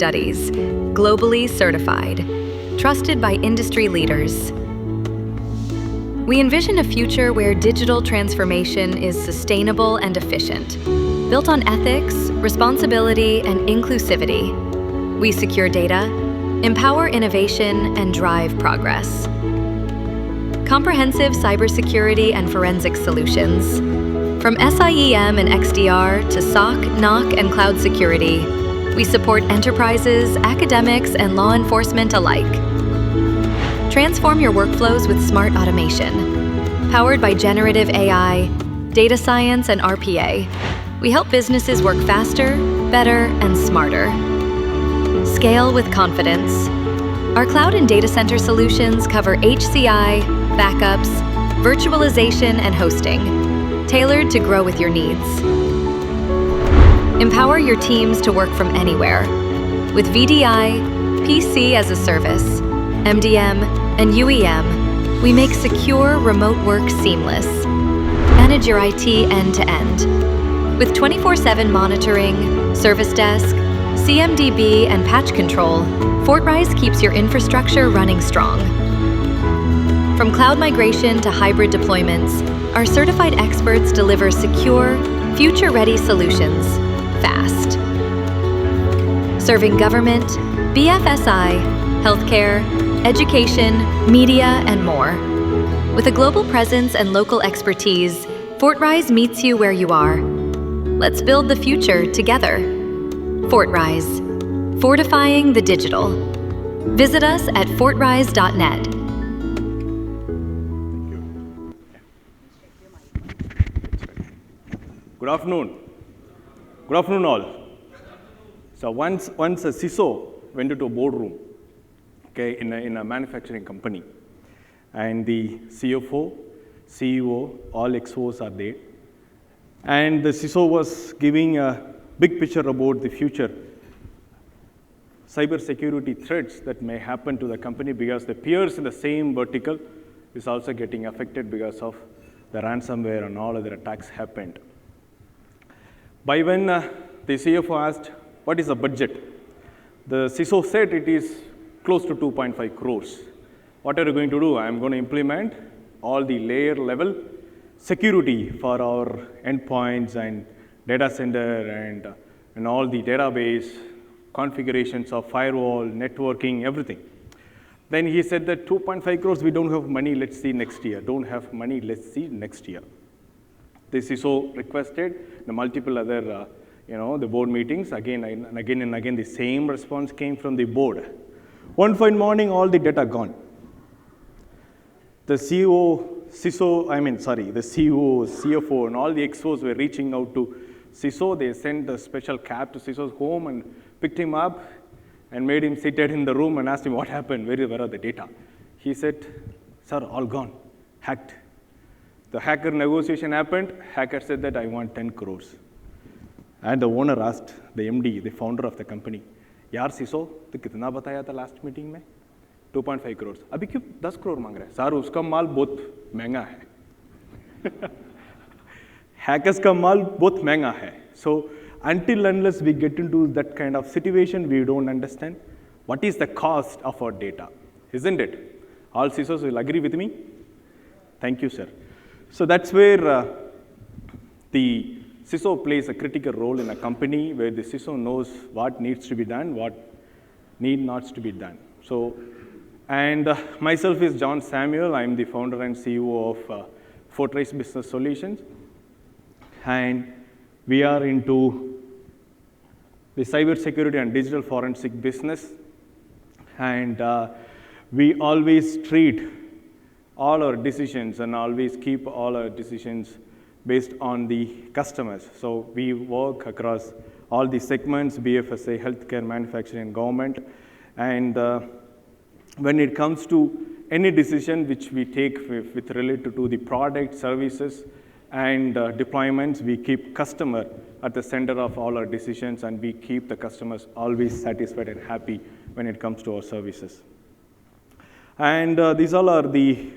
studies, globally certified, trusted by industry leaders. We envision a future where digital transformation is sustainable and efficient, built on ethics, responsibility, and inclusivity. We secure data, empower innovation, and drive progress. Comprehensive cybersecurity and forensic solutions. From SIEM and XDR to SOC, NOC, and cloud security, we support enterprises, academics, and law enforcement alike. Transform your workflows with smart automation. Powered by generative AI, data science, and RPA, we help businesses work faster, better, and smarter. Scale with confidence. Our cloud and data center solutions cover HCI, backups, virtualization, and hosting, tailored to grow with your needs. Empower your teams to work from anywhere. With VDI, PC as a service, MDM, and UEM, we make secure remote work seamless. Manage your IT end-to-end. With 24/7 monitoring, service desk, CMDB, and patch control, FortRise keeps your infrastructure running strong. From cloud migration to hybrid deployments, our certified experts deliver secure, future-ready solutions, fast. Serving government, BFSI, healthcare, education, media, and more. With a global presence and local expertise, FortRise meets you where you are. Let's build the future together. FortRise, fortifying the digital. Visit us at fortrise.net. Good afternoon. Good afternoon, all. So once a CISO went into a boardroom, okay, in a manufacturing company, and the CFO, CEO, all XOs are there, and the CISO was giving a big picture about the future cybersecurity threats that may happen to the company because the peers in the same vertical is also getting affected because of the ransomware and all other attacks happened. By when the CFO asked, what is the budget? The CISO said it is close to 2.5 crores. What are you going to do? I'm going to implement all the layer level security for our endpoints and data center and all the database configurations of firewall, networking, everything. Then he said that 2.5 crores, we don't have money, let's see next year. Don't have money, let's see next year. The CISO requested the multiple other, the board meetings, again and again, the same response came from the board. One fine morning, all the data gone. The CEO, CFO, and all the XOs were reaching out to CISO. They sent a special cab to CISO's home and picked him up and made him seated in the room and asked him what happened, where are the data? He said, sir, all gone, hacked. The hacker negotiation happened. Hacker said that I want 10 crores. And the owner asked the MD, the founder of the company, यार CISO, तो कितना बताया था last meeting में? 2.5 crores. अभी क्यों 10 crore मांग रहा है? सर उसका माल बहुत महंगा है. Hackers का माल बहुत महंगा है. So until unless we get into that kind of situation, we don't understand what is the cost of our data, isn't it? All CISOs will agree with me? Thank you, sir. So that's where the CISO plays a critical role in a company where the CISO knows what needs to be done, what need not to be done. So, and myself is John Samuel. I'm the founder and CEO of FortRise Business Solutions. And we are into the cybersecurity and digital forensic business. And we always treat all our decisions and always keep all our decisions based on the customers. So we work across all the segments, BFSI, healthcare, manufacturing, government. And when it comes to any decision which we take with related to the product, services, and deployments, we keep customer at the center of all our decisions, and we keep the customers always satisfied and happy when it comes to our services. And these all are the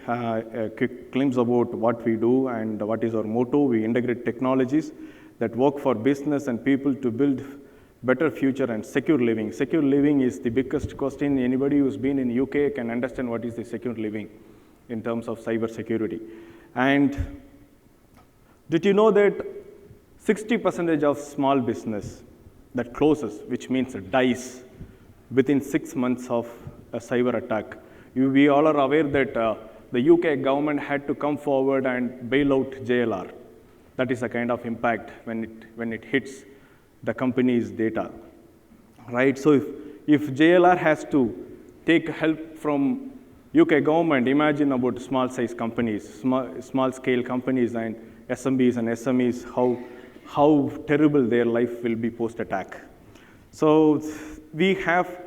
quick glimpse about what we do and what is our motto. We integrate technologies that work for business and people to build better future and secure living. Secure living is the biggest question. Anybody who's been in UK can understand what is the secure living in terms of cyber security. And did you know that 60% of small business that closes, which means it dies within 6 months of a cyber attack? We all are aware that the UK government had to come forward and bail out JLR. That is a kind of impact when it hits the company's data, right? So if JLR has to take help from UK government, imagine about small size companies, small scale companies and SMBs and SMEs, how terrible their life will be post attack. So we have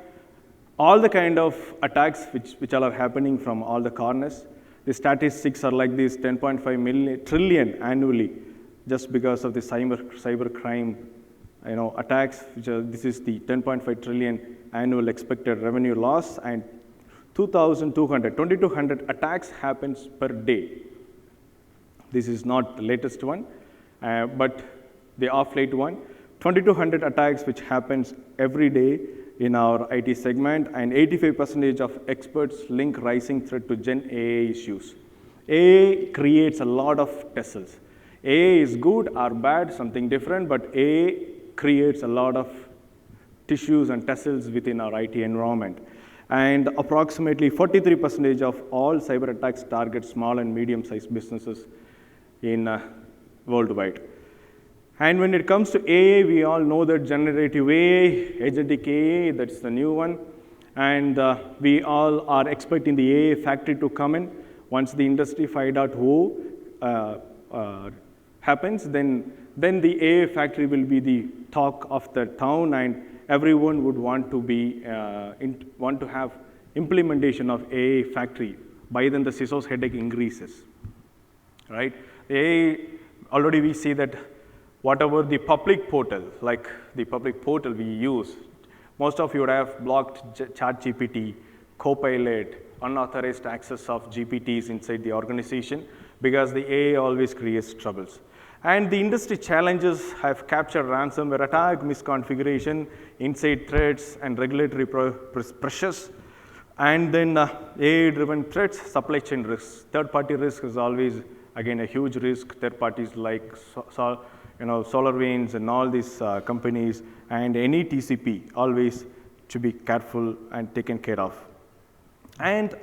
all the kind of attacks which are happening from all the corners. The statistics are like this: 10.5 trillion annually, just because of the cyber crime, attacks. This is the 10.5 trillion annual expected revenue loss, and 2,200 attacks happens per day. This is not the latest one, but the off-late one. 2,200 attacks which happens every day in our IT segment, and 85% of experts link rising threat to Gen AI issues. AI creates a lot of tussles. AI is good or bad, something different, but AI creates a lot of tissues and tussles within our IT environment. And approximately 43% of all cyber attacks target small and medium-sized businesses in worldwide. And when it comes to AI, we all know that generative AI, agentic AI, that's the new one. And we all are expecting the AI factory to come in. Once the industry 5.0 happens, then the AI factory will be the talk of the town, and everyone would want to have implementation of AI factory. By then, the CISO's headache increases, right? AI, already we see that whatever the public portal, like the public portal we use, most of you would have blocked ChatGPT, Copilot, unauthorized access of GPTs inside the organization, because the AI always creates troubles. And the industry challenges have captured ransomware attack, misconfiguration, inside threats, and regulatory pressures. And then AI-driven threats, supply chain risks. Third-party risk is always, again, a huge risk. Third parties like SolarWinds and all these companies, and any TCP, always to be careful and taken care of. And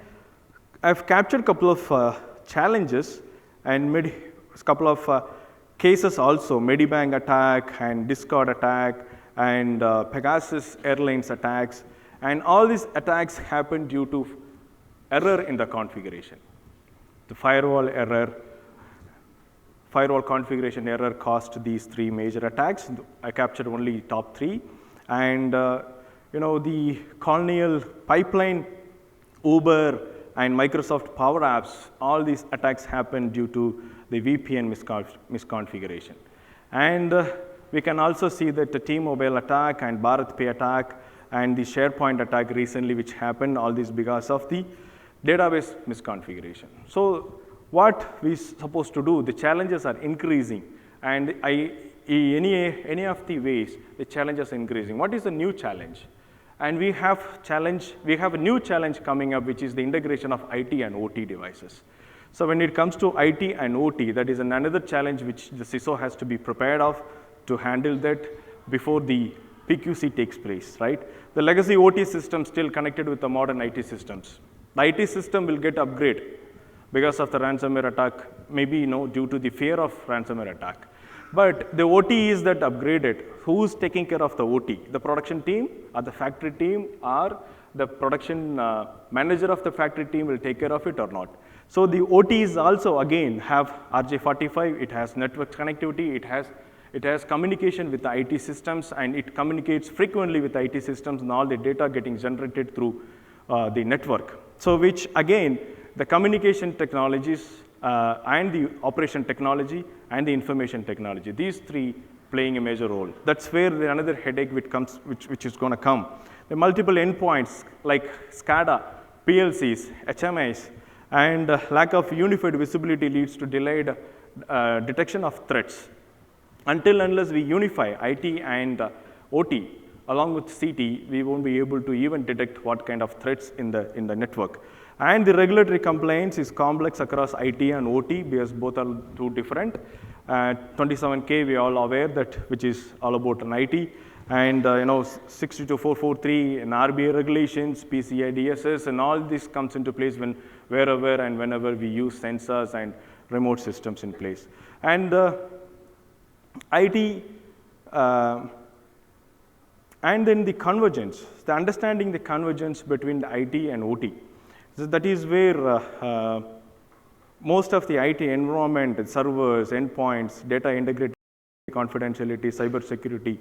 I've captured a couple of challenges and made a couple of cases also: Medibank attack and Discord attack and Pegasus Airlines attacks. And all these attacks happen due to error in the configuration. The firewall error, firewall configuration error caused these three major attacks. I captured only top three. And the Colonial Pipeline, Uber, and Microsoft Power Apps, all these attacks happen due to the VPN misconfiguration. And we can also see that the T-Mobile attack and BharatPay attack and the SharePoint attack recently, which happened, all this because of the database misconfiguration. So what we supposed to do? The challenges are increasing, and any of the ways the challenges are increasing. What is the new challenge? And we have a new challenge coming up, which is the integration of IT and OT devices. So when it comes to IT and OT, that is another challenge which the CISO has to be prepared of to handle that before the PQC takes place, right? The legacy OT system still connected with the modern IT systems. The IT system will get upgraded because of the ransomware attack, maybe due to the fear of ransomware attack. But the OT is that upgraded. Who's taking care of the OT? The production team, or the factory team, or the production manager of the factory team will take care of it or not? So the OTs also again have RJ45. It has network connectivity. It has communication with the IT systems, and it communicates frequently with the IT systems, and all the data getting generated through the network. So which again, the communication technologies and the operation technology and the information technology, these three playing a major role. That's where another headache which is going to come. The multiple endpoints like SCADA, PLCs, HMIs, and lack of unified visibility leads to delayed detection of threats. Until unless we unify IT and OT, along with CT, we won't be able to even detect what kind of threats in the network. And the regulatory compliance is complex across IT and OT because both are too different. 27K, we are all aware that, which is all about an IT. And 62443 and RBI regulations, PCI DSS, and all this comes into place wherever and whenever we use sensors and remote systems in place. And IT, and then the convergence, the understanding the convergence between the IT and OT. So that is where most of the IT environment, servers, endpoints, data integrity, confidentiality, cybersecurity,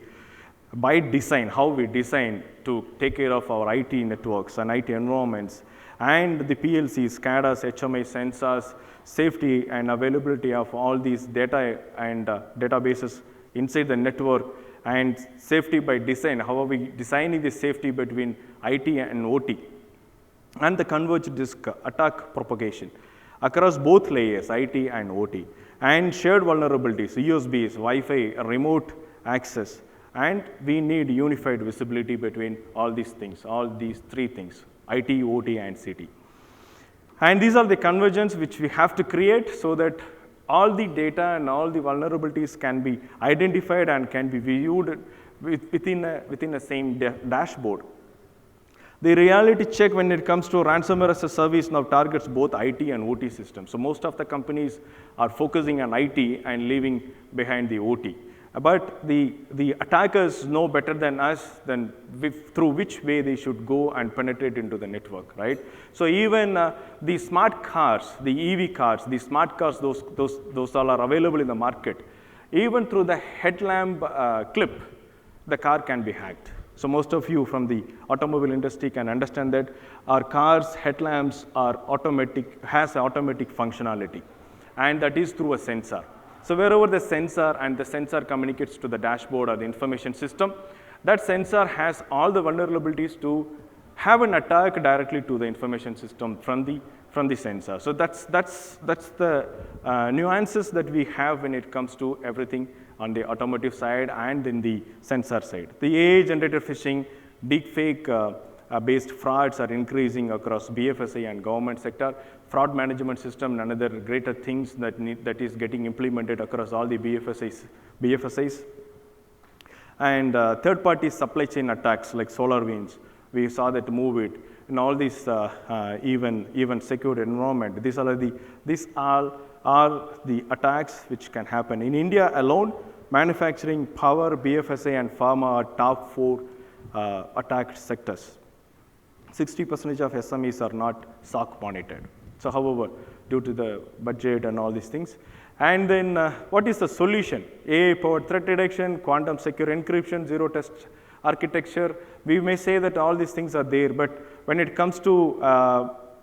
by design, how we design to take care of our IT networks and IT environments, and the PLCs, SCADAs, HMI sensors, safety and availability of all these data and databases inside the network, and safety by design, how are we designing the safety between IT and OT, and the converged disk attack propagation across both layers, IT and OT, and shared vulnerabilities, USBs, Wi-Fi, remote access, and we need unified visibility between all these things, all these three things, IT, OT, and CT. And these are the convergence which we have to create so that all the data and all the vulnerabilities can be identified and can be viewed within the same dashboard. The reality check when it comes to ransomware as a service now targets both IT and OT systems. So most of the companies are focusing on IT and leaving behind the OT. But the attackers know better than us through which way they should go and penetrate into the network, right? So even the smart cars, the EV cars, the smart cars, those all are available in the market. Even through the headlamp clip, the car can be hacked. So most of you from the automobile industry can understand that our cars' headlamps are has automatic functionality, and that is through a sensor. So wherever the sensor communicates to the dashboard or the information system, that sensor has all the vulnerabilities to have an attack directly to the information system from the sensor. So that's the nuances that we have when it comes to everything on the automotive side and in the sensor side. The AI-generated phishing, deepfake based frauds are increasing across BFSI and government sector. Fraud management system and another greater things that is getting implemented across all the BFSIs. And third-party supply chain attacks like SolarWinds, we saw that MOVEit, and all these even secured environment. These are the attacks which can happen. In India alone, manufacturing, power, BFSI, and pharma are top 4 attacked sectors. 60% of SMEs are not SOC monitored. So however, due to the budget and all these things. And then what is the solution? AI-powered threat detection, quantum secure encryption, zero trust architecture. We may say that all these things are there, but when it comes to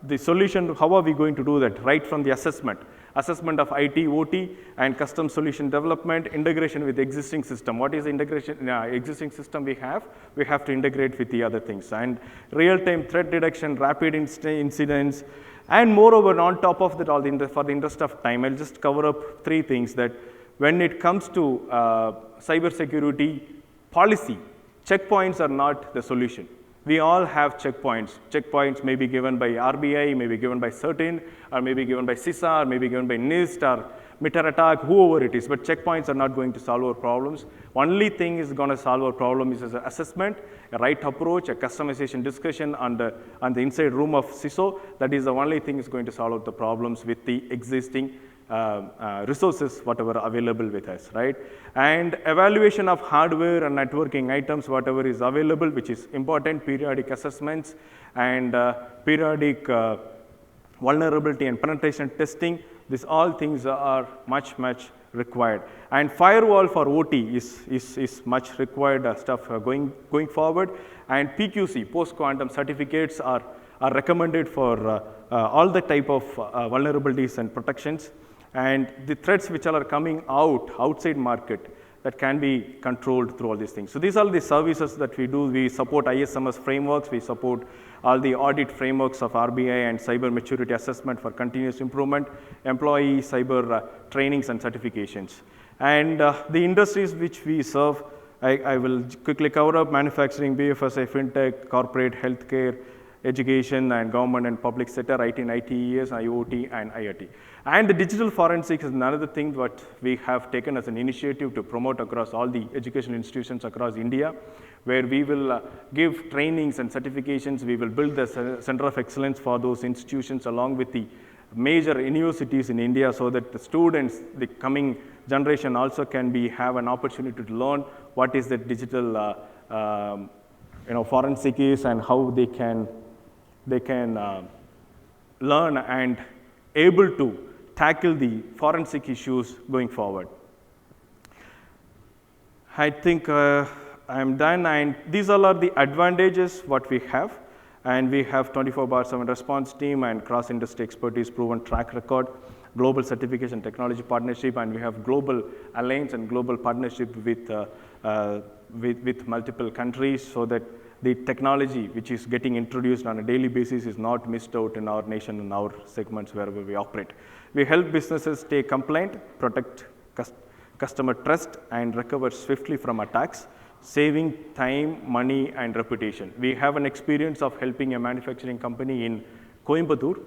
the solution, how are we going to do that? Right from the assessment of IT, OT, and custom solution development, integration with existing system. What is the integration? Existing system we have to integrate with the other things. And real-time threat detection, rapid incidents, and moreover, on top of that, for the interest of time, I'll just cover up 3 things that when it comes to cybersecurity policy, checkpoints are not the solution. We all have checkpoints. Checkpoints may be given by RBI, may be given by CERTIN, or may be given by CISA, or may be given by NIST, or MITRE-ATT&CK, whoever it is. But checkpoints are not going to solve our problems. Only thing is going to solve our problem is an assessment, a right approach, a customization discussion on the inside room of CISO. That is the only thing is going to solve out the problems with the existing resources, whatever available with us, right? And evaluation of hardware and networking items, whatever is available, which is important, periodic assessments, and periodic vulnerability and penetration testing. These all things are much required. And firewall for OT is much required stuff going forward. And PQC, post-quantum certificates are recommended for all the type of vulnerabilities and protections. And the threats which are coming outside market that can be controlled through all these things. So these are the services that we do. We support ISMS frameworks. We support all the audit frameworks of RBI and cyber maturity assessment for continuous improvement, employee cyber trainings and certifications. And the industries which we serve, I will quickly cover up manufacturing, BFSI, fintech, corporate, healthcare, education, and government and public sector, IT and ITES, IoT, and IoT. And the digital forensics is another thing that we have taken as an initiative to promote across all the educational institutions across India, where we will give trainings and certifications. We will build the center of excellence for those institutions along with the major universities in India, so that the students, the coming generation, also can have an opportunity to learn what is the digital forensic is, and how they can learn and able to tackle the forensic issues going forward. I think I'm done, and these all are the advantages what we have. And we have 24/7 response team and cross-industry expertise, proven track record, global certification technology partnership, and we have global alliance and global partnership with multiple countries, so that the technology which is getting introduced on a daily basis is not missed out in our nation and our segments wherever we operate. We help businesses stay compliant, protect customer trust, and recover swiftly from attacks, saving time, money, and reputation. We have an experience of helping a manufacturing company in Coimbatore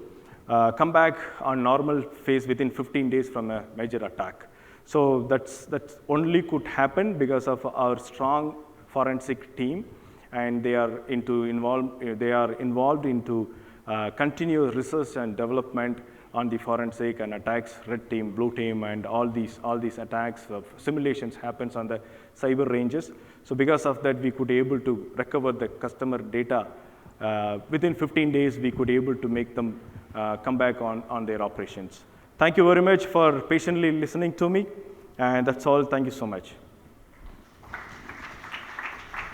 come back on normal phase within 15 days from a major attack. So that's only could happen because of our strong forensic team, and they are involved into continuous research and development on the forensic and attacks. Red team, blue team, and all these attacks of simulations happens on the cyber ranges. So because of that, we could able to recover the customer data within 15 days. We could able to make them come back on their operations. Thank you very much for patiently listening to me, and that's all. Thank you so much.